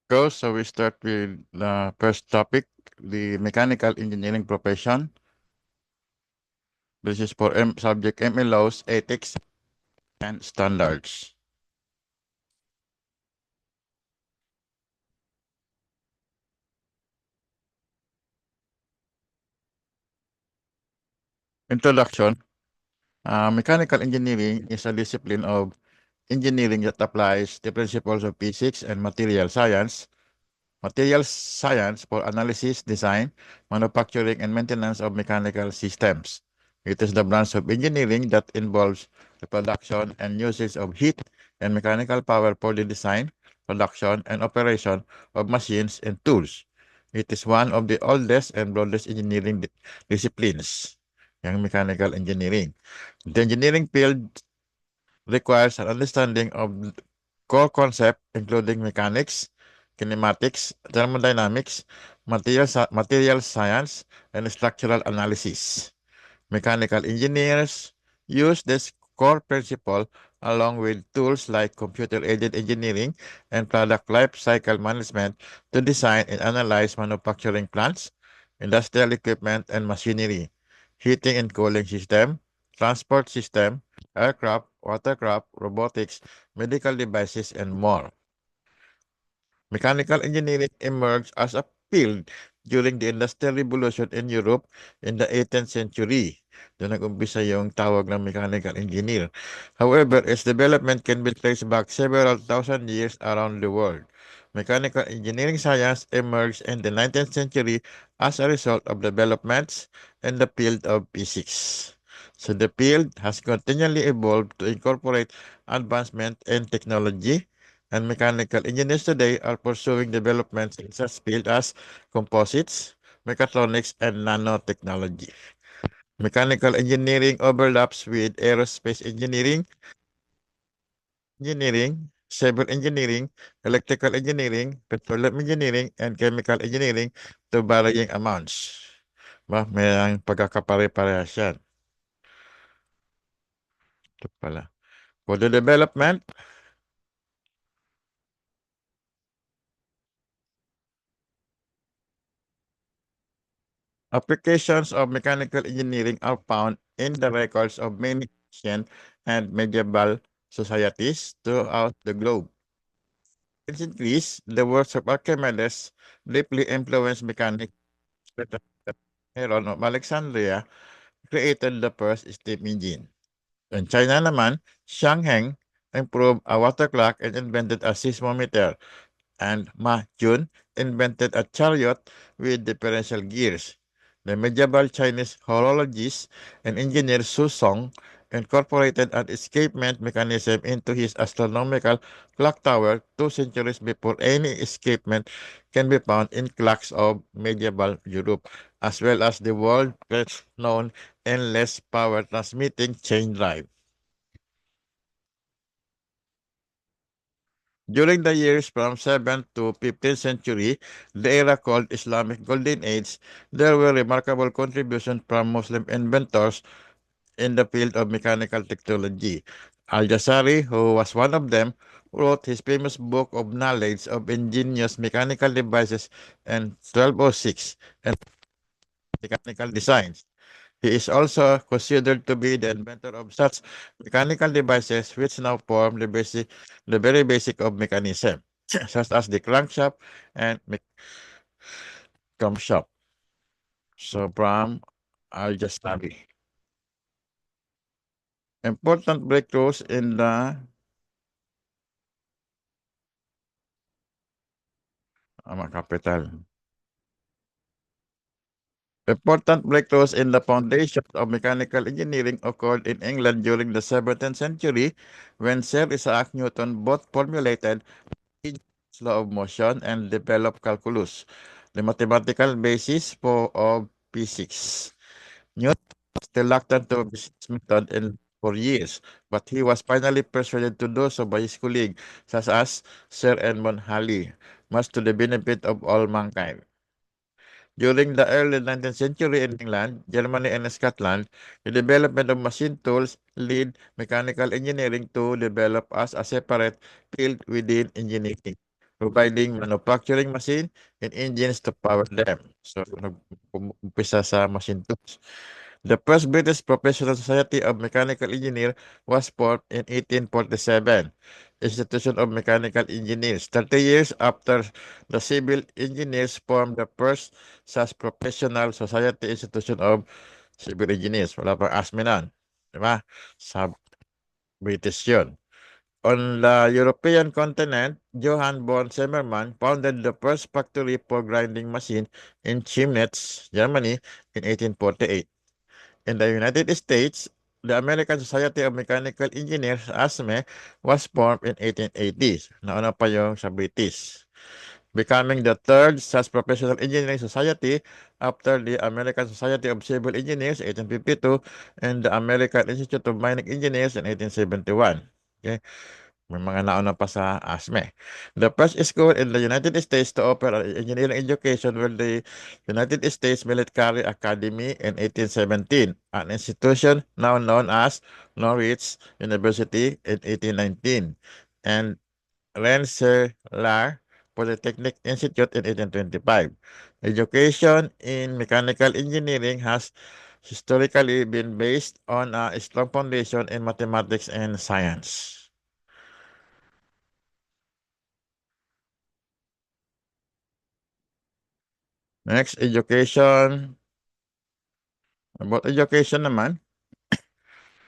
go. So we start with the first topic, the mechanical engineering profession. This is for subject ML laws, ethics, and standards. Introduction. Mechanical engineering is a discipline of engineering that applies the principles of physics and material science. Material science for analysis, design, manufacturing, and maintenance of mechanical systems. It is the branch of engineering that involves the production and usage of heat and mechanical power for the design, production, and operation of machines and tools. It is one of the oldest and broadest engineering disciplines, yung mechanical engineering. The engineering field requires an understanding of core concepts including mechanics, kinematics, thermodynamics, material science, and structural analysis. Mechanical engineers use this core principle along with tools like computer-aided engineering and product life cycle management to design and analyze manufacturing plants, industrial equipment and machinery, heating and cooling system, transport system, aircraft, watercraft, robotics, medical devices, and more. Mechanical engineering emerged as a field during the Industrial Revolution in Europe in the 18th century. Doon nag-umpisa yung tawag ng mechanical engineer. However, its development can be traced back several thousand years around the world. Mechanical engineering science emerged in the 19th century as a result of developments in the field of physics. So the field has continually evolved to incorporate advancement in technology, and mechanical engineers today are pursuing developments in such fields as composites, mechatronics, and nanotechnology. Mechanical engineering overlaps with aerospace engineering, civil engineering, electrical engineering, petroleum engineering, and chemical engineering to varying amounts. May pagkakapare-parehas yan. Ito pala. For the development, applications of mechanical engineering are found in the records of many ancient and medieval societies throughout the globe. In ancient Greece, the works of Archimedes deeply influenced mechanics. Heron of Alexandria created the first steam engine. In China naman, Xiang Heng improved a water clock and invented a seismometer, and Ma Jun invented a chariot with differential gears. The medieval Chinese horologist and engineer Su Song incorporated an escapement mechanism into his astronomical clock tower 2 centuries before any escapement can be found in clocks of medieval Europe, as well as the world best known endless power transmitting chain drive. During the years from 7th to 15th century, the era called Islamic Golden Age, there were remarkable contributions from Muslim inventors in the field of mechanical technology. Al-Jazari, who was one of them, wrote his famous book of knowledge of ingenious mechanical devices in 1206 and mechanical designs. He is also considered to be the inventor of such mechanical devices which now form the very basic of mechanism, such as the crankshaft and camshaft. So from Al-Jazari. Important breakthroughs in the capital. Important breakthroughs in the foundations of mechanical engineering occurred in England during the 17th century when Sir Isaac Newton both formulated Newton's law of motion and developed calculus, the mathematical basis of physics. Newton was reluctant to use this method for years, but he was finally persuaded to do so by his colleague, such as Sir Edmund Halley, much to the benefit of all mankind. During the early 19th century in England, Germany, and Scotland, the development of machine tools led mechanical engineering to develop as a separate field within engineering. providing manufacturing machine and engines to power them. So, nag-umpisa sa machine tools. The first British Professional Society of Mechanical Engineers was formed in 1847. Institution of Mechanical Engineers. 30 years after the Civil Engineers formed the first such professional society institution of Civil Engineers. Wala pang ASME nun. Diba? Sa British yun. On the European continent, Johann von Zimmermann founded the first factory for grinding machine in Chemnitz, Germany in 1848. In the United States, the American Society of Mechanical Engineers, ASME, was formed in 1880s. Nauna pa yung sa British. Becoming the third such professional engineering society after the American Society of Civil Engineers, 1852, and the American Institute of Mining Engineers in 1871. Okay? May mga nauna pa sa ASME. The first school in the United States to offer engineering education was the United States Military Academy in 1817, an institution now known as Norwich University in 1819, and Rensselaer Polytechnic Institute in 1825. Education in mechanical engineering has historically been based on a strong foundation in mathematics and science. Next, education. About education naman,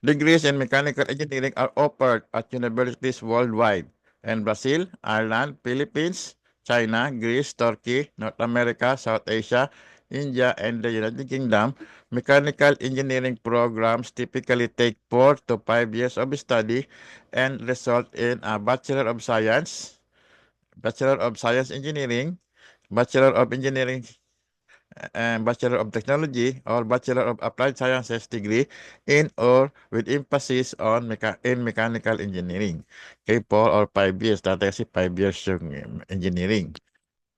degrees in mechanical engineering are offered at universities worldwide in Brazil, Ireland, Philippines, China, Greece, Turkey, North America, South Asia, India, and the United Kingdom. Mechanical engineering programs typically take 4 to 5 years of study and result in a Bachelor of Science, Bachelor of Science Engineering, Bachelor of Engineering Bachelor of Technology or Bachelor of Applied Sciences degree in or with emphasis on mechanical engineering. Okay, 4 or 5 years. Dati kasi 5 years yung engineering.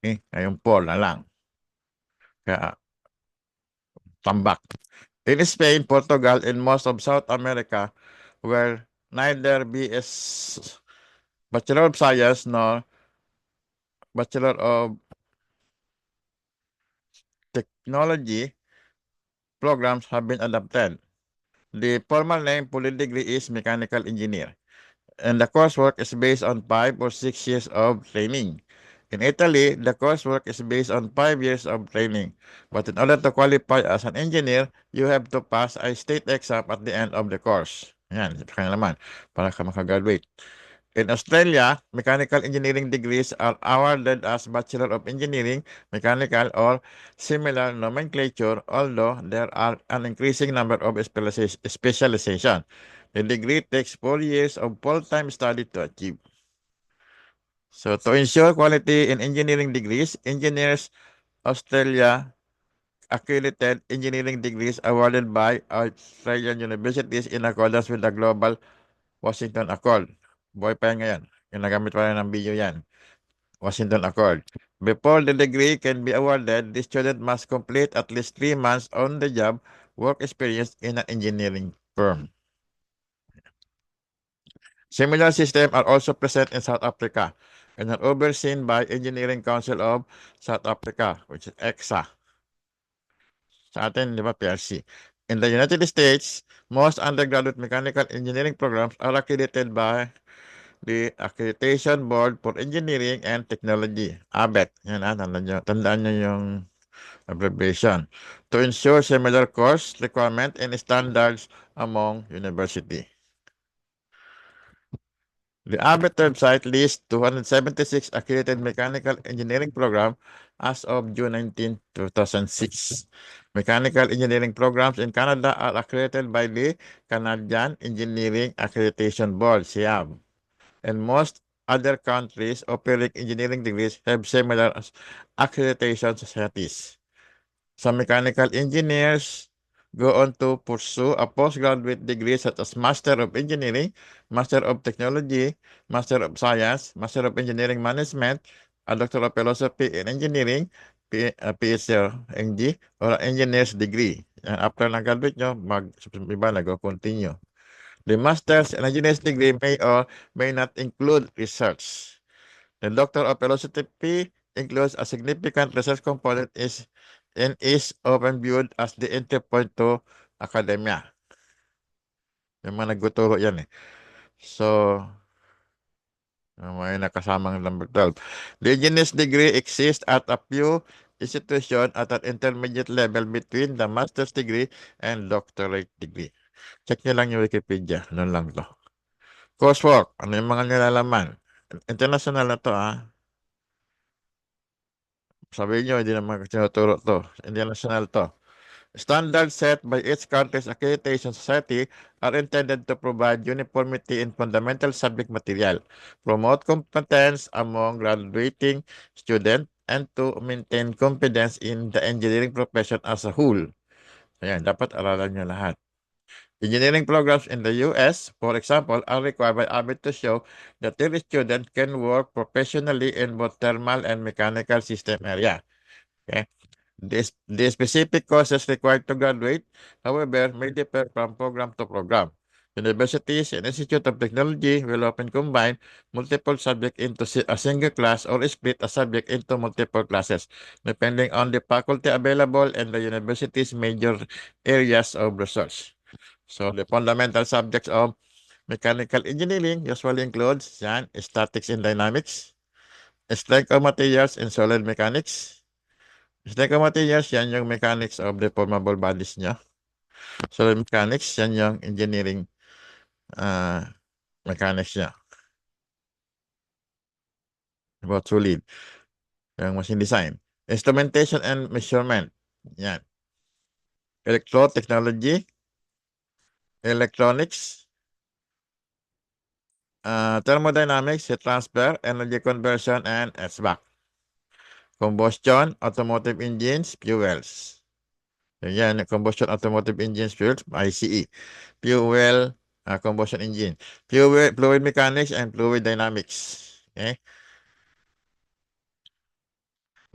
Okay, ngayon 4 na lang. Kaya, tambak. In Spain, Portugal, and most of South America, where neither BS Bachelor of Science nor Bachelor of Technology programs have been adopted. The formal name for the degree is mechanical engineer, and the coursework is based on 5 or 6 years of training. In Italy, the coursework is based on 5 years of training, but in order to qualify as an engineer, you have to pass a state exam at the end of the course. Yan, sa kanya naman, para ka makagraduate. In Australia, mechanical engineering degrees are awarded as Bachelor of Engineering, Mechanical, or similar nomenclature, although there are an increasing number of specialization. The degree takes 4 years of full-time study to achieve. So, to ensure quality in engineering degrees, Engineers Australia accredited engineering degrees awarded by Australian universities in accordance with the Global Washington Accord. Buhay pa yan ngayon. Ginagamit pa rin ng video yan. Washington Accord. Before the degree can be awarded, the student must complete at least 3 months on-the-job work experience in an engineering firm. Similar systems are also present in South Africa and are overseen by Engineering Council of South Africa, which is EXA. Sa atin, di ba, PRC. In the United States, most undergraduate mechanical engineering programs are accredited by the Accreditation Board for Engineering and Technology, ABET. Yan, tandaan nyo yung abbreviation. To ensure similar course requirement and standards among university. The ABET website lists 276 accredited mechanical engineering programs as of June 19, 2006. Mechanical engineering programs in Canada are accredited by the Canadian Engineering Accreditation Board, CIAB. And most other countries offering engineering degrees have similar accreditation societies. Some mechanical engineers go on to pursue a postgraduate degree such as Master of Engineering, Master of Technology, Master of Science, Master of Engineering Management, a Doctor of Philosophy in Engineering, PhD, or engineer's degree. And after nag-graduate nyo, nag-continue. The master's and engineer's degree may or may not include research. The Doctor of Philosophy includes a significant research component and is often viewed as the entry point to academia. Yung mga nagtuturo yan eh. So, may nakasamang number 12. The engineer's degree exists at a few institutions at an intermediate level between the master's degree and doctorate degree. Check nyo lang yung Wikipedia. Noon lang to. Coursework. Ano yung mga nilalaman? International na to Sabi nyo, hindi naman tinuturo to. International to. Standards set by each country's accreditation society are intended to provide uniformity in fundamental subject material, promote competence among graduating students, and to maintain confidence in the engineering profession as a whole. Ayan, dapat aralan nyo lahat. Engineering programs in the US, for example, are required by ABIT to show that their students can work professionally in both thermal and mechanical system area. Okay? The specific courses required to graduate, however, may differ from program to program. Universities and Institute of Technology will often combine multiple subjects into a single class or split a subject into multiple classes, depending on the faculty available and the university's major areas of research. So the fundamental subjects of mechanical engineering usually includes statics and dynamics, strength of materials and solid mechanics. Strength of materials, yan yung mechanics of deformable bodies niya. Solid mechanics, yan yung engineering mechanics niya. About solid. Yung machine design. Instrumentation and measurement. Yan. Electrotechnology, electronics, thermodynamics, heat transfer, energy conversion, and HVAC. Combustion, automotive engines, fuels. Yan, combustion automotive engines, fuels, ICE. Fuel, combustion engine. Fluid mechanics and fluid dynamics. Okay?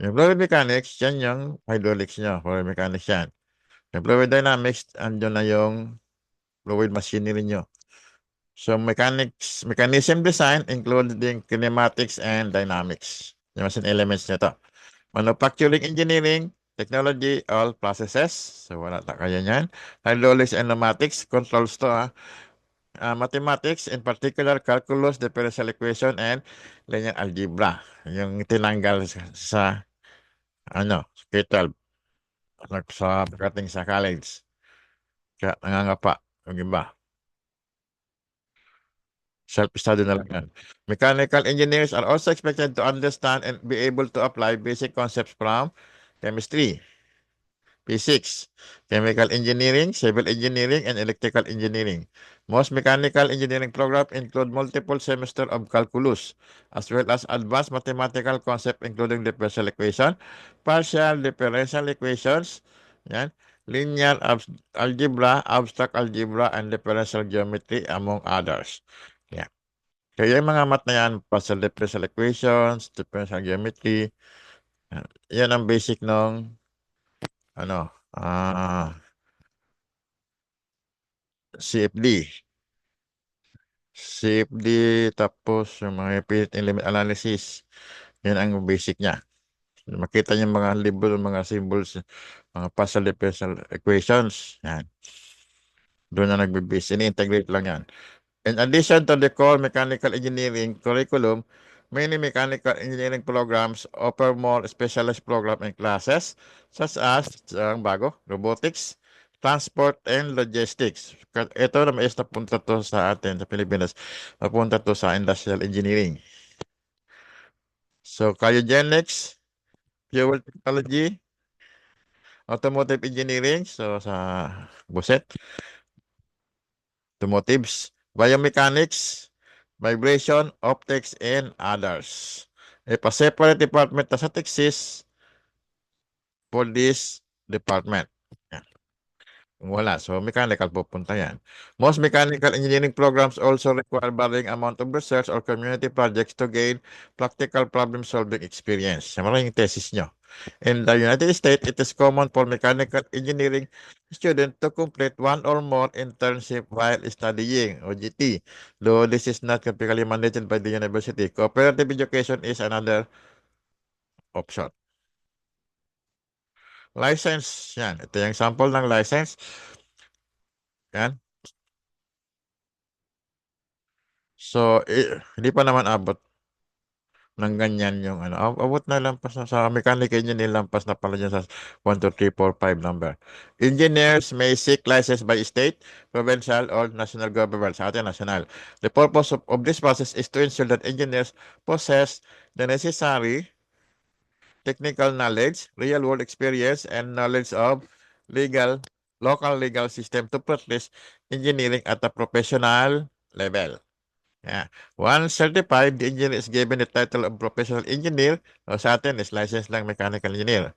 Yung fluid mechanics, yan yung hydraulics nyo. Fluid mechanics yan. Yung fluid dynamics, andyan na yung fluid machinery nyo. So, mechanism design including kinematics and dynamics. Yung machine elements nito. Manufacturing engineering, technology, all processes. So, wala na kaya yan. Hydraulics and pneumatics, controls to mathematics, in particular, calculus, differential equation, and linear algebra. Yung tinanggal sa K-12. Sa pagdating sa college. Kaya nangangapa yung iba. Self-study na lang yan. Mechanical engineers are also expected to understand and be able to apply basic concepts from chemistry, physics, chemical engineering, civil engineering, and electrical engineering. Most mechanical engineering programs include multiple semesters of calculus, as well as advanced mathematical concepts including differential equation, partial differential equations, linear algebra, abstract algebra, and differential geometry, among others. Yan. Kaya yung mga math na yan, partial differential equations, differential geometry, yan ang basic ng CFD. CFD, tapos yung mga finite element analysis. Yan ang basic niya. Makita niyo mga libro, mga symbols, mga partial differential equations. Yan. Doon na nagbe-base. Ini-integrate lang yan. In addition to the core mechanical engineering curriculum, many mechanical engineering programs offer more specialized programs and classes such as ang bago, robotics, transport, and logistics. Ito na mais napunta to sa atin sa Pilipinas. Napunta to sa industrial engineering. So, cryogenics, fuel technology, automotive engineering, so sa Buset, automotives, biomechanics, vibration, optics, and others. If a separate department does not exist for this department. Yan. Kung wala, so mechanical pupunta yan. Most mechanical engineering programs also require varying amount of research or community projects to gain practical problem-solving experience. Maraming thesis nyo. In the United States, it is common for mechanical engineering students to complete one or more internship while studying, OJT. Though this is not typically mandated by the university, cooperative education is another option. License, yan. Ito yung sample ng license. Yan. So, hindi pa naman abot ng ganyan yung ano. Abot na lampas na sa mechanic engineer, lampas na pala dyan sa 1, 2, 3, 4, 5 number. Engineers may seek license by state, provincial, or national government. Sa atin, national. The purpose of this process is to ensure that engineers possess the necessary technical knowledge, real-world experience, and knowledge of local legal system to practice engineering at a professional level. Yeah. Once certified, the engineer is given the title of professional engineer. O sa atin is licensed lang mechanical engineer.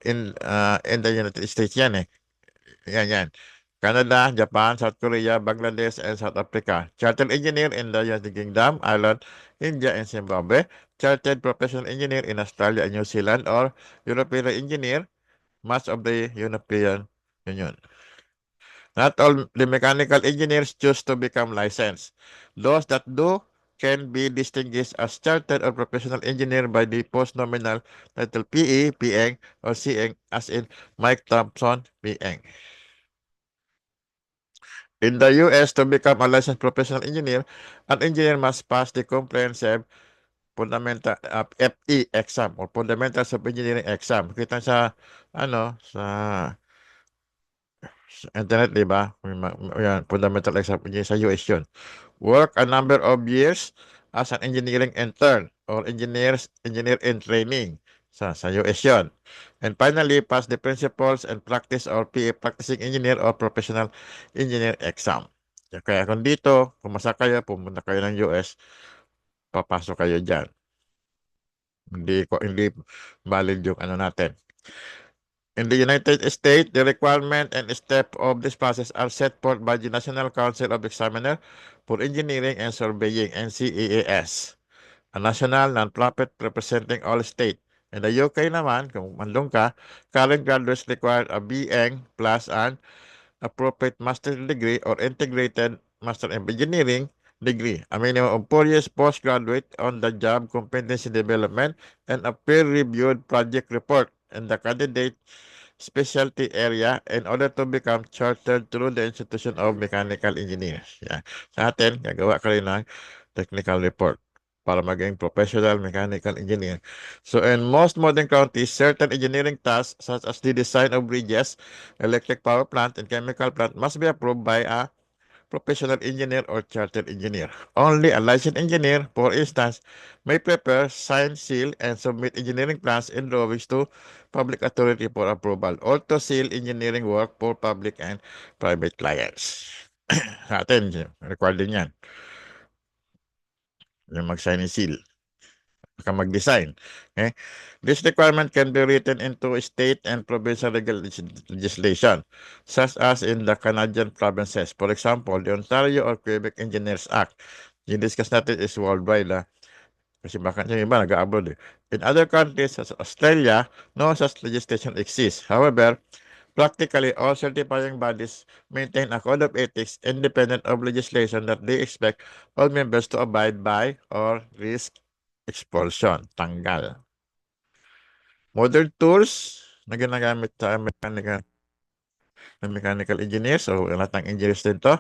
In the United States yan eh. Yan. Canada, Japan, South Korea, Bangladesh, and South Africa. Chartered engineer in the United Kingdom, Ireland, India, and Zimbabwe. Chartered professional engineer in Australia and New Zealand, or European engineer, much of the European Union. Not all the mechanical engineers choose to become licensed. Those that do can be distinguished as chartered or professional engineer by the post-nominal title PE, PN, or CN, as in Mike Thompson, PN. In the US, to become a licensed professional engineer, an engineer must pass the comprehensive fundamental FE exam or fundamentals of engineering exam. Kita sa sa internet, di ba? Yan, fundamental exam sa US yun. Work a number of years as an engineering intern or engineer in training sa US yun. And finally, pass the principles and practice or PE practicing engineer or professional engineer exam. Kaya kung dito, pumasa kayo, pumunta kayo ng US, papasok kayo dyan. Hindi valid yung natin. In the United States, the requirement and step of this process are set forth by the National Council of Examiners for Engineering and Surveying, NCEAS, a national non-profit representing all states. In the UK naman, kung mandong ka, current graduates require a BEng plus an appropriate master's degree or integrated master of engineering degree, a minimum of 4 years postgraduate on-the-job competency development, and a peer-reviewed project report in the candidate specialty area in order to become chartered through the Institution of Mechanical Engineers. Yeah. Sa atin, gagawa ka rin ng technical report para maging professional mechanical engineer. So in most modern countries, certain engineering tasks such as the design of bridges, electric power plant, and chemical plant must be approved by a professional engineer or chartered engineer. Only a licensed engineer, for instance, may prepare, sign, seal, and submit engineering plans and drawings to public authority for approval or to seal engineering work for public and private clients. Sa atin, required din yan. Yung mag-sign and seal. Baka mag-design. Okay? This requirement can be written into state and provincial legislation, such as in the Canadian provinces. For example, the Ontario or Quebec Engineers Act. Yung discuss natin is worldwide. Kasi baka yung iba nag-abroad eh. In other countries, such as Australia, no such legislation exists. However, practically all certifying bodies maintain a code of ethics independent of legislation that they expect all members to abide by or risk expulsion, tanggal. Modern tools na ginagamit sa mechanical engineers o lahat ng engineers din to.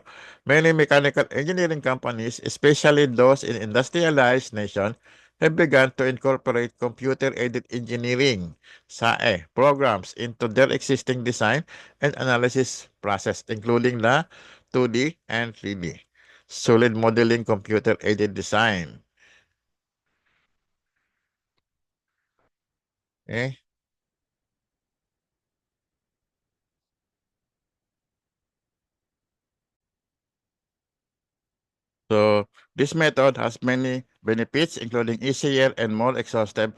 Many mechanical engineering companies, especially those in industrialized nation, have begun to incorporate computer-aided engineering SAE programs into their existing design and analysis process, including the 2D and 3D. Solid modeling computer-aided design. Okay? So this method has many benefits, including easier and more exhaustive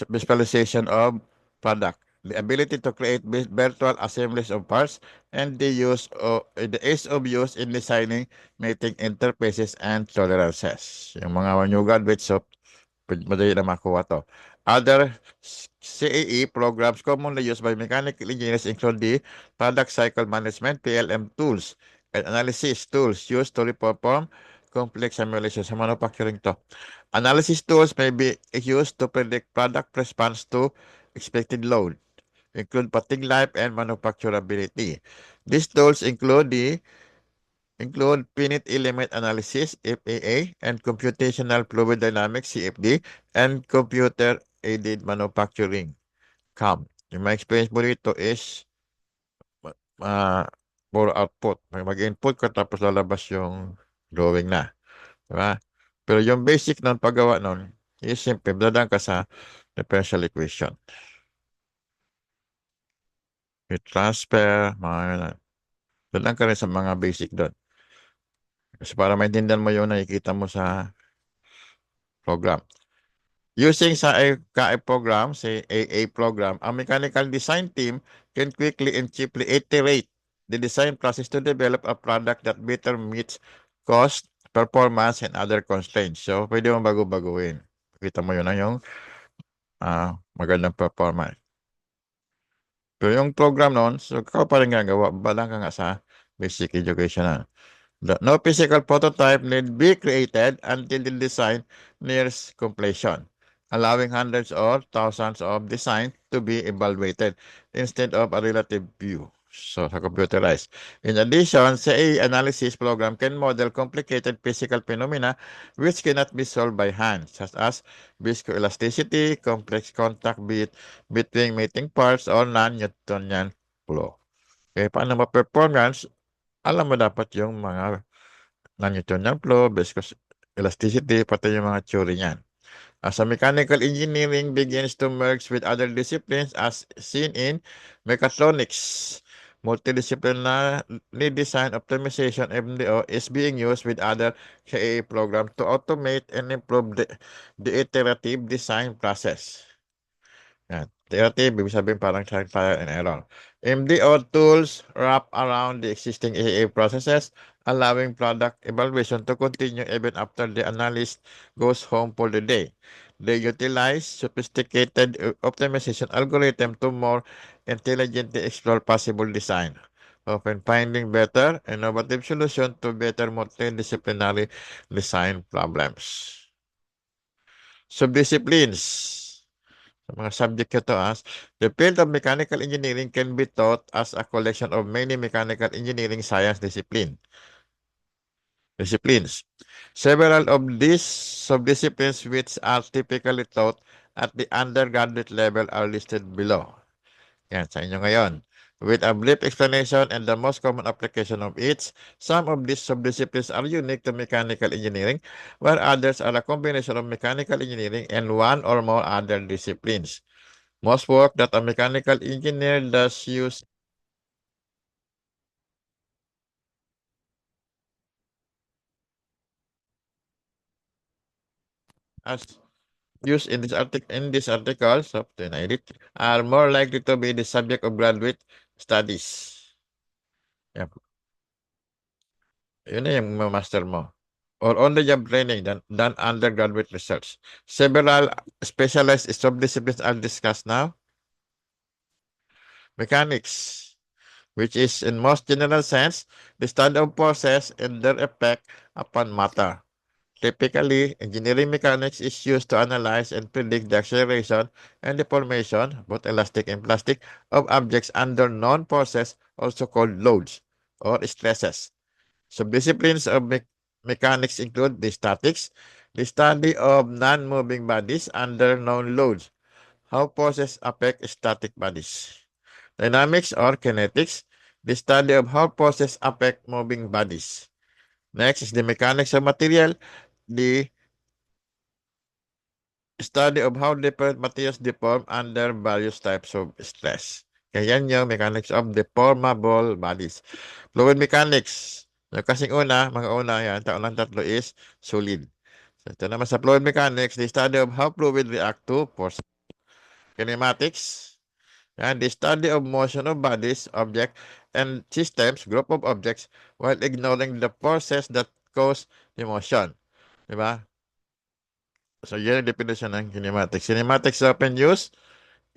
visualization of product, the ability to create virtual assemblies of parts, and the ease of use in designing, mating interfaces, and tolerances. Yung mga new graduates, so madali na makuha to. Other CAE programs commonly used by mechanical engineers include the product cycle management, PLM tools, and analysis tools used to perform complex simulations sa manufacturing to. Analysis tools may be used to predict product response to expected load, include fatigue life and manufacturability. These tools include finite element analysis, FEA, and computational fluid dynamics, CFD, and computer-aided manufacturing, CAM. Yung my experience mo dito is for output. Mag-input ka tapos lalabas yung drawing na. Diba? Pero yung basic nun, paggawa nun, is simple. Dadaan ka sa differential equation. Heat transfer, mga ganun. Dadaan ka rin sa mga basic doon. Kasi para maintindihan mo yung nakikita mo sa program. Using sa KI program, say AA program, a mechanical design team can quickly and cheaply iterate the design process to develop a product that better meets cost, performance, and other constraints. So, pwede mo bago-baguhin. Kita mo yun na yung magandang performance. Pero yung program noon, so ikaw pa rin gagawa, balang ka nga sa basic education na. No physical prototype need be created until the design nears completion, allowing hundreds or thousands of designs to be evaluated instead of a relative view. So, sa computerized. In addition, say analysis program can model complicated physical phenomena which cannot be solved by hand, such as viscoelasticity, complex contact between meeting parts, or non-Newtonian flow. Okay, paano ma-performance? Alam mo dapat yung mga non-Newtonian flow, viscous elasticity, pati yung mga theory niyan. As a mechanical engineering begins to merge with other disciplines as seen in mechatronics, multidisciplinary design optimization MDO is being used with other KA programs to automate and improve the iterative design process. Yan. Iterative, ibig sabihin parang trial and error. MDO tools wrap around the existing AA processes, allowing product evaluation to continue even after the analyst goes home for the day. They utilize sophisticated optimization algorithm to more intelligently explore possible design, often finding better, innovative solution to better multidisciplinary design problems. Subdisciplines. Sa mga subject ko to the field of mechanical engineering can be taught as a collection of many mechanical engineering science disciplines. Several of these subdisciplines which are typically taught at the undergraduate level are listed below. Yan, sa inyo ngayon. With a brief explanation and the most common application of each, some of these subdisciplines are unique to mechanical engineering, while others are a combination of mechanical engineering and one or more other disciplines. Most work that a mechanical engineer does use as used in this article, so edit, are more likely to be the subject of graduate studies. Yan. Yun na yung master mo. Or on-the-job training than undergraduate research. Several specialized subdisciplines are discussed now. Mechanics, which is in most general sense, the study of process and their effect upon matter. Typically, engineering mechanics is used to analyze and predict the acceleration and deformation, both elastic and plastic, of objects under known forces, also called loads or stresses. Subdisciplines of mechanics include the statics, the study of non-moving bodies under known loads, how forces affect static bodies. Dynamics or kinetics, the study of how forces affect moving bodies. Next is the mechanics of material, the study of how different materials deform under various types of stress. Kaya yan yung mechanics of deformable bodies. Fluid mechanics. Yung kasing mga una yan, taon tatlo is solid. So, ito naman sa fluid mechanics, the study of how fluid react to force. Kinematics. And the study of motion of bodies, objects, and systems, group of objects, while ignoring the forces that cause the motion. Diba? So, yan ang definition ng kinematics. Kinematics is often used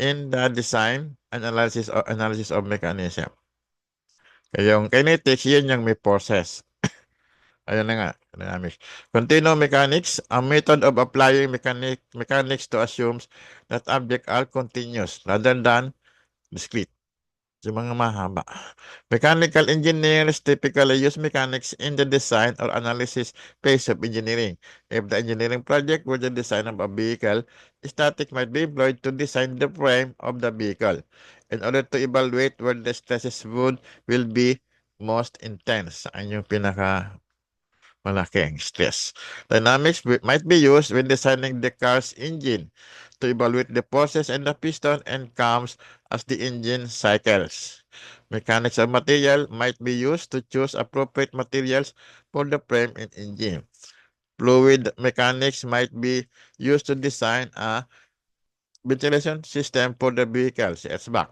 in the design and analysis of mechanism. Kaya yung kinetics, yan yung may forces. Ayan na nga, dynamics. Continuum mechanics, a method of applying mechanics to assumes that objects are continuous rather than discrete. Yung mga mahaba. Mechanical engineers typically use mechanics in the design or analysis phase of engineering. If the engineering project were the design of a vehicle, static might be employed to design the frame of the vehicle in order to evaluate where the stresses will be most intense. Ang yung pinaka malaking stress. Dynamics might be used when designing the car's engine to evaluate the forces in the piston and cams as the engine cycles. Mechanics of material might be used to choose appropriate materials for the frame and engine. Fluid mechanics might be used to design a ventilation system for the vehicle, HVAC,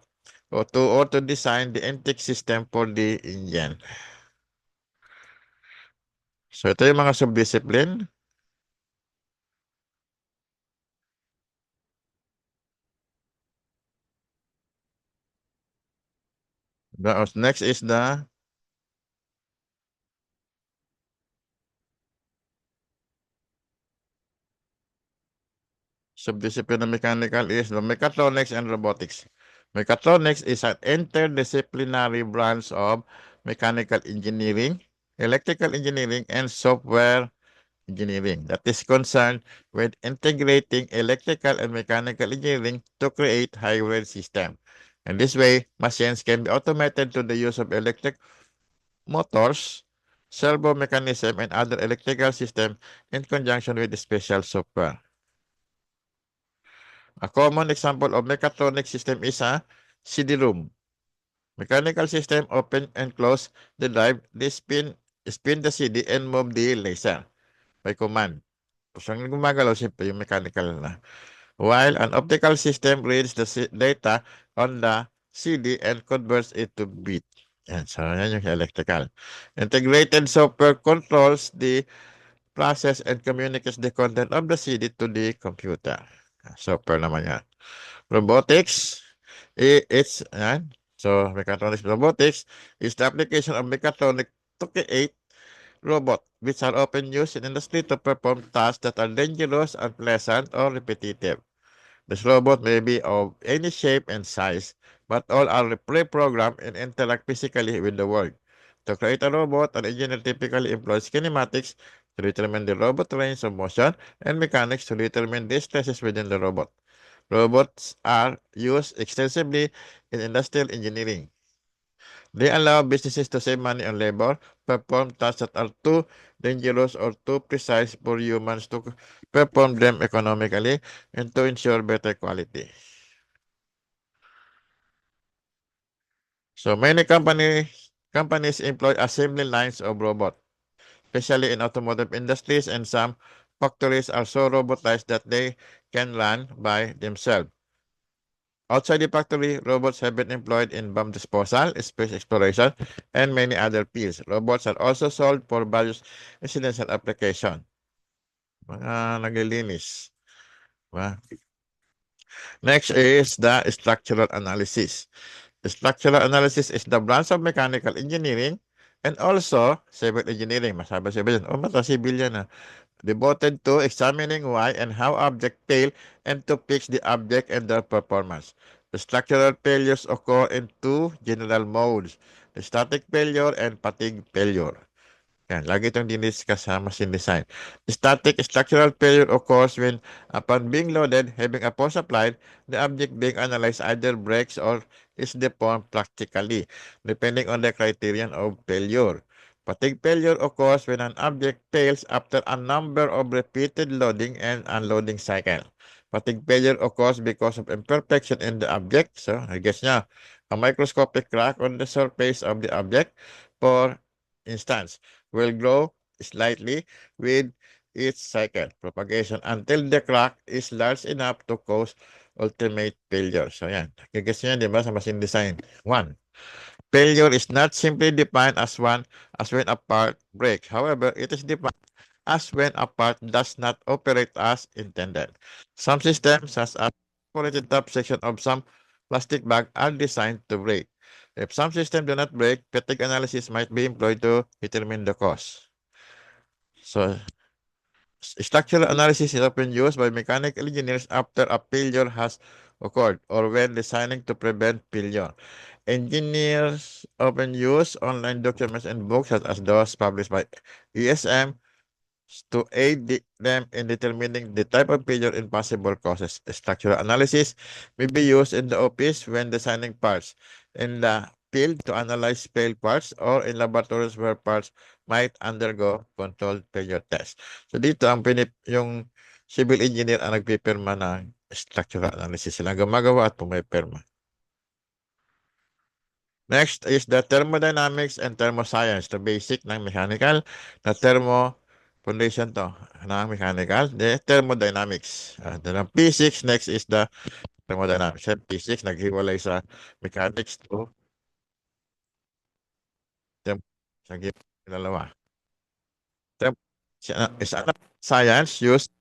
or to design the intake system for the engine. So ito yung mga subdiscipline. Next is the subdiscipline of mechanical is the mechatronics and robotics. Mechatronics is an interdisciplinary branch of mechanical engineering, electrical engineering, and software engineering that is concerned with integrating electrical and mechanical engineering to create hybrid system. In this way, machines can be automated to the use of electric motors, servo mechanism, and other electrical system in conjunction with special software. A common example of mechatronic system is a CD-ROM. Mechanical system open and close the drive, they spin the CD and move the laser by command. So, ang gumagalaw siyempre yung mechanical na. While an optical system reads the data on the CD and converts it to bit. Yan, so yan yung electrical. Integrated software controls the process and communicates the content of the CD to the computer. Software naman yan. Robotics, it's, yan. So, mechatronics robotics is the application of mechatronics to create robots, which are often used in industry to perform tasks that are dangerous, unpleasant, or repetitive. This robot may be of any shape and size, but all are pre-programmed and interact physically with the world. To create a robot, an engineer typically employs kinematics to determine the robot range of motion and mechanics to determine the stresses within the robot. Robots are used extensively in industrial engineering. They allow businesses to save money on labor, perform tasks that are too dangerous or too precise for humans to perform them economically, and to ensure better quality. So many companies employ assembly lines of robots, especially in automotive industries, and some factories are so robotized that they can run by themselves. Outside the factory, robots have been employed in bomb disposal, space exploration, and many other fields. Robots are also sold for various residential applications. Mga naglilinis. Diba? Next is the structural analysis. The structural analysis is the branch of mechanical engineering and also civil engineering. Masabi civil yan. O, mata civil yan ah. Devoted to examining why and how objects fail and to fix the object and their performance. The structural failures occur in two general modes, the static failure and fatigue failure. Yan, lagi itong diniscuss sa machine design. Static structural failure occurs when upon being loaded, having a force applied, the object being analyzed either breaks or is deformed practically, depending on the criterion of failure. Fatigue failure occurs when an object fails after a number of repeated loading and unloading cycle. Fatigue failure occurs because of imperfection in the object. So, I guess nyo, a microscopic crack on the surface of the object, for instance, will grow slightly with its cycle propagation until the crack is large enough to cause ultimate failure. So, yan. Kagis nyo yan, di ba, sa machine design. One, failure is not simply defined as when a part breaks. However, it is defined as when a part does not operate as intended. Some systems, such as the top section of some plastic bag, are designed to break. If some systems do not break, fatigue analysis might be employed to determine the cause. So, structural analysis is often used by mechanical engineers after a failure has occurred or when designing to prevent failure. Engineers often use online documents and books such as those published by ESM to aid them in determining the type of failure and possible causes. Structural analysis may be used in the office when designing parts, in the field to analyze failed parts, or in laboratories where parts might undergo controlled failure test. So dito yung civil engineer ang nagpipirma ng structural analysis. Sila ang gumagawa at pumipirma. Next is the thermodynamics and thermoscience, the basic ng mechanical, na thermo foundation to ng mechanical, the thermodynamics. The physics, next is the thermodynamics. Physics, naghiwalay sa mechanics to therm dalawa. Therm is science used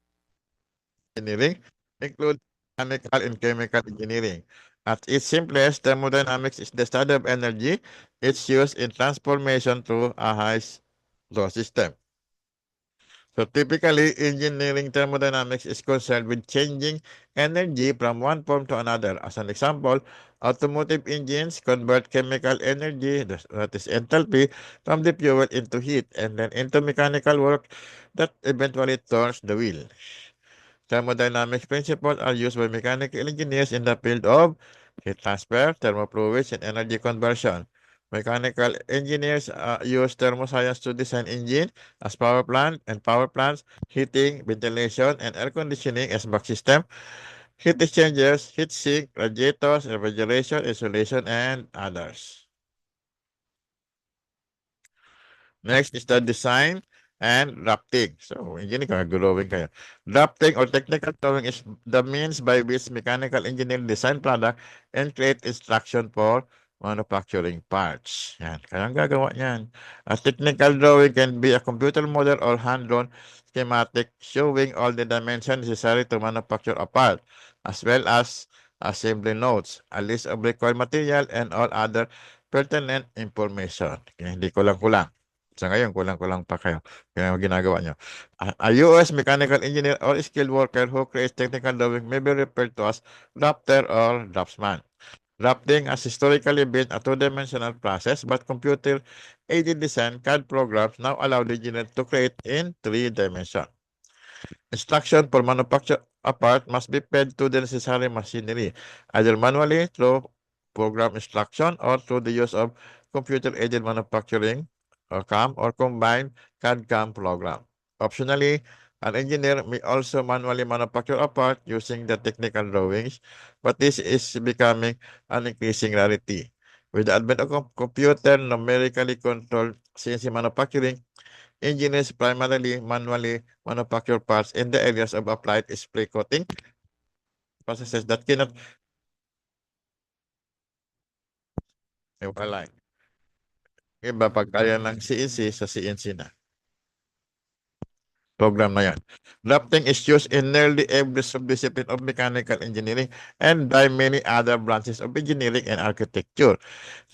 engineering, include mechanical and chemical engineering. At its simplest, thermodynamics is the study of energy. It's used in transformation to a high flow system. So typically, engineering thermodynamics is concerned with changing energy from one form to another. As an example, automotive engines convert chemical energy, that is enthalpy, from the fuel into heat and then into mechanical work that eventually turns the wheel. Thermodynamics principles are used by mechanical engineers in the field of heat transfer, thermofluids, and energy conversion. Mechanical engineers use thermoscience to design engines as power plant and power plants, heating, ventilation, and air conditioning as back system, heat exchangers, heat sink, radiators, refrigeration, insulation, and others. Next is the design and drafting. So, engineering drawing kayo. Drafting or technical drawing is the means by which mechanical engineering design product and create instruction for manufacturing parts. Yan. Kaya ang gagawa niyan. A technical drawing can be a computer model or hand-drawn schematic showing all the dimensions necessary to manufacture a part, as well as assembly notes, a list of required material, and all other pertinent information. Kaya hindi ko lang. Sa ngayon, kulang-kulang pa kayo. Kaya ginagawa nyo. A US mechanical engineer or skilled worker who creates technical drawing may be referred to as drafter or draftsman. Drafting has historically been a two-dimensional process, but computer-aided design CAD programs now allow the engineer to create in three dimensions. Instruction for manufacture a part must be fed to the necessary machinery, either manually through program instruction or through the use of computer-aided manufacturing or CAM or combined CAD-CAM program. Optionally, an engineer may also manually manufacture a part using the technical drawings, but this is becoming an increasing rarity. With the advent of computer numerically controlled CNC manufacturing, engineers primarily manually manufacture parts in the areas of applied spray coating processes that cannot wala. Iba pag kaya ng CNC sa CNC na. Program na yan. Drafting is used in nearly every subdiscipline of mechanical engineering and by many other branches of engineering and architecture.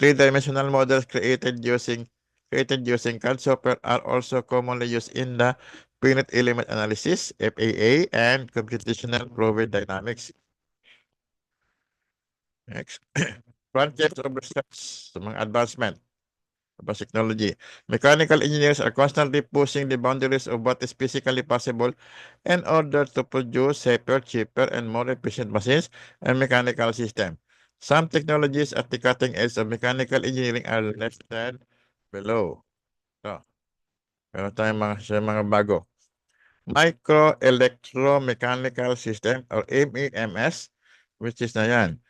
Three-dimensional models created using CAD software are also commonly used in the finite element analysis, FAA, and computational fluid dynamics. Next. Frontiers of research sa mga advancement of technology. Mechanical engineers are constantly pushing the boundaries of what is physically possible in order to produce safer, cheaper, and more efficient machines and mechanical systems. Some technologies at the cutting edge of mechanical engineering are listed below. So, meron tayong mga bago. Micro-electromechanical system or MEMS, which is na yan.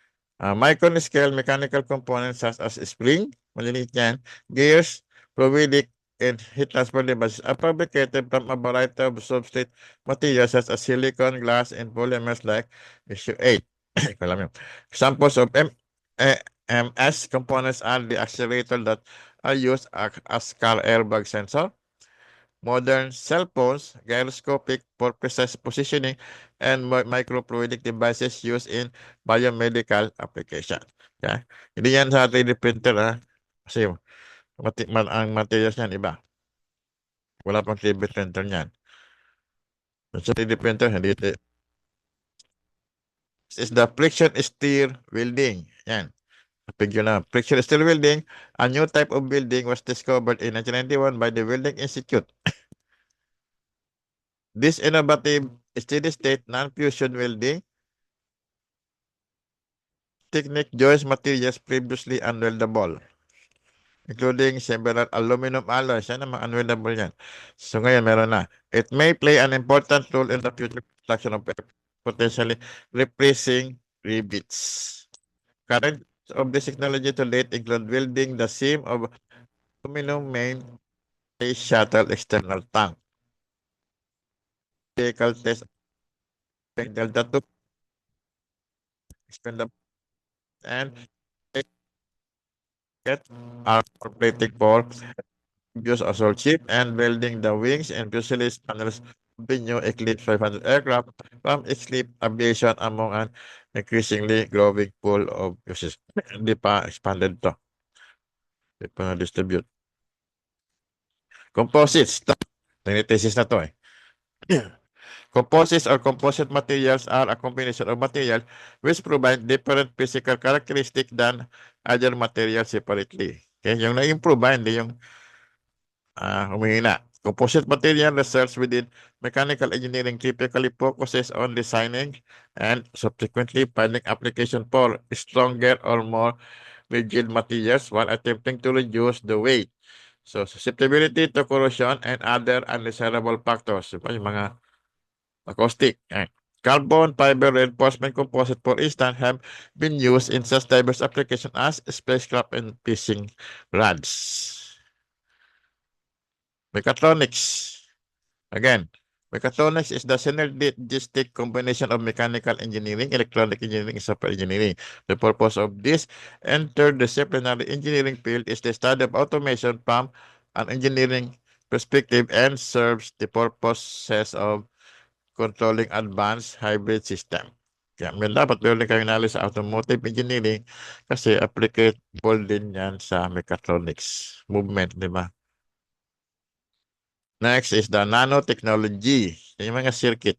Micron-scale mechanical components such as spring, maliliit yan, gears, fluidic, and heat transfer devices are fabricated from a variety of substrate materials such as silicon, glass, and polymers like issue 8. Examples of MS components are the accelerator that are used as car airbag sensor, modern cell phones, gyroscopic for precise positioning, and microfluidic devices used in biomedical application. Okay? Hindi yan sa 3D printer, ha? Kasi ang materials niyan iba. Wala pang 3D printer niyan. Sa 3D printer, hindi ito. This is the friction stir welding. Yan. Figure na. Friction stir welding, a new type of welding was discovered in 1991 by the Welding Institute. This innovative steady-state non-fusion welding technique joins materials previously unweldable, including several aluminum alloys. Yan ang mga unweldable yan. So ngayon meron na. It may play an important role in the future construction of potentially replacing rivets. Current of this technology to date include welding the seam of aluminum main space shuttle external tank. Vehicle test Delta 2 expendable and get are plating for use assault ship and welding the wings and fuselage panels of the new Eclipse 500 aircraft from Eclipse Aviation among an increasingly growing pool of uses. Hindi pa expanded to. Hindi pa na-distribute. Composites. Thesis na to eh. Composites or composite materials are a combination of materials which provide different physical characteristics than other materials separately. Okay? Yung na-improve ba, hindi yung humihina. Composite material research within mechanical engineering typically focuses on designing and subsequently finding application for stronger or more rigid materials while attempting to reduce the weight. So, susceptibility to corrosion and other undesirable factors. Yung mga acoustic. Carbon fiber reinforcement composite, for instance, have been used in such diverse applications as spacecraft and fishing rods. Mechatronics. Again, mechatronics is the synergistic combination of mechanical engineering, electronic engineering, and software engineering. The purpose of this interdisciplinary engineering field is the study of automation from an engineering perspective and serves the purposes of controlling advanced hybrid system. Kaya dapat meron kayo knowledge sa automotive engineering kasi applicable din yan sa mechatronics movement, di ba? Next is the nanotechnology. Yung mga circuit.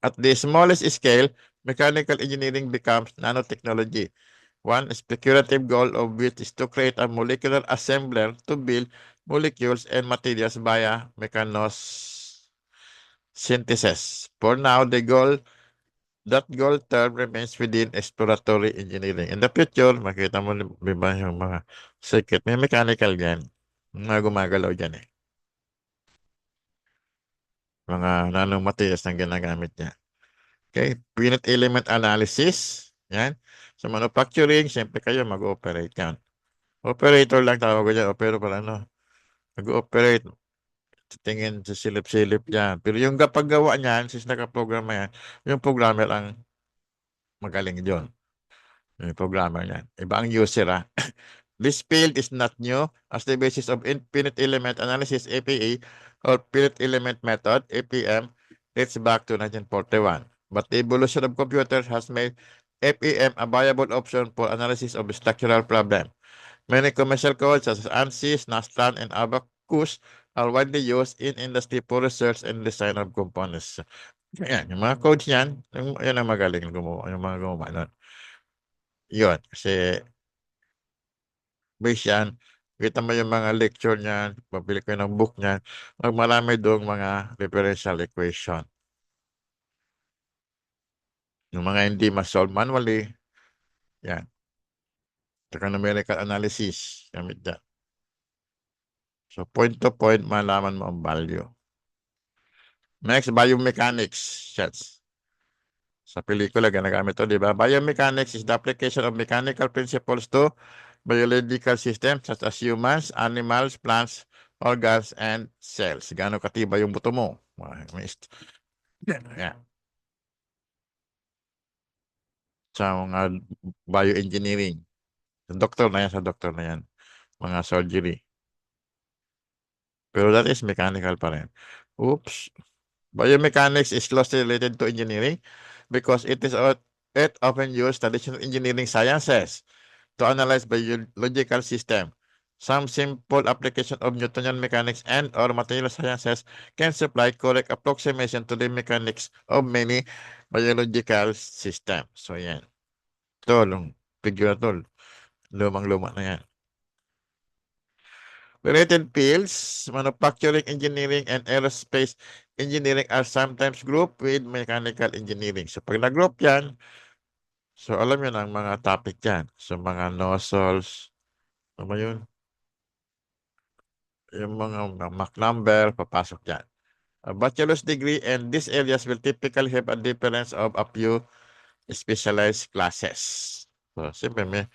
At the smallest scale, mechanical engineering becomes nanotechnology. One speculative goal of which is to create a molecular assembler to build molecules and materials via mechanosynthesis. For now, that goal term remains within exploratory engineering. In the future, makita mo ba yung mga circuit, may mechanical yan. Mga gumagalaw dyan eh. Mga nanomaterials na ginagamit niya. Okay, finite element analysis. Yan. Sa manufacturing, siyempre kayo mag-ooperate yan. Operator lang tawag ko dyan. Operator pala, ano. Mag-ooperate. Tingin sa silip-silip yan. Pero yung kapag gawa niyan, since nakaprograma yan, yung programmer ang magaling dyan. Yung programmer niyan. Iba ang user, ha. This field is not new as the basis of infinite element analysis, APA, or finite element method, APM, dates back to 1941. But the evolution of computers has made FEM a viable option for analysis of structural problems. Many commercial codes such as ANSYS, Nastran, and Abacus are widely used in industry for research and design of components. Yan, yung mga codes yan, yan ang magaling gumawa, yung mga gumawa nun. Yun, kasi base yan, kita mo yung mga lecture niyan, pabili ko ng book niyan, marami doong mga differential equation. Yung mga hindi ma-solve manually, yan. Saka numerical analysis, gamit yan. So, point to point, malaman mo ang value. Next, biomechanics. Yes. Sa pelikula, ginagamit ito, di ba? Biomechanics is the application of mechanical principles to biological systems such as humans, animals, plants, organs, and cells. Gano'ng katibay yung buto mo. Yeah. Sa mga bioengineering. Sa doktor na yan, Mga surgery. Pero that is mechanical pa rin. Oops. Biomechanics is closely related to engineering because it often uses traditional engineering sciences to analyze biological system. Some simple application of Newtonian mechanics and or material sciences can supply correct approximation to the mechanics of many biological systems. So yan. Ito, figure na to. Lumang-luma na yan. Related fields, manufacturing engineering and aerospace engineering are sometimes grouped with mechanical engineering. So pag nag-group yan, so alam yun ang mga topic yan. So mga nozzles, ano ba yun? Yung mga Mach number, papasok yan. A bachelor's degree and these areas will typically have a difference of a few specialized classes. So, siyempre may,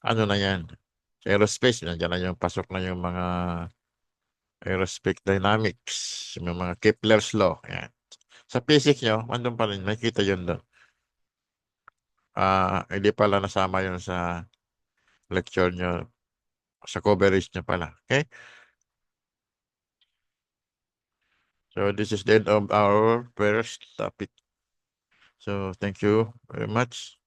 ano na yan, aerospace, nandiyan na yung pasok na yung mga aerospace dynamics, yung mga Kepler's law, yan. Sa physics nyo, andun pa rin, makikita yun doon. Hindi pala nasama yun sa lecture nyo, sa coverage nyo pala. Okay? So, this is the end of our first topic. So, thank you very much.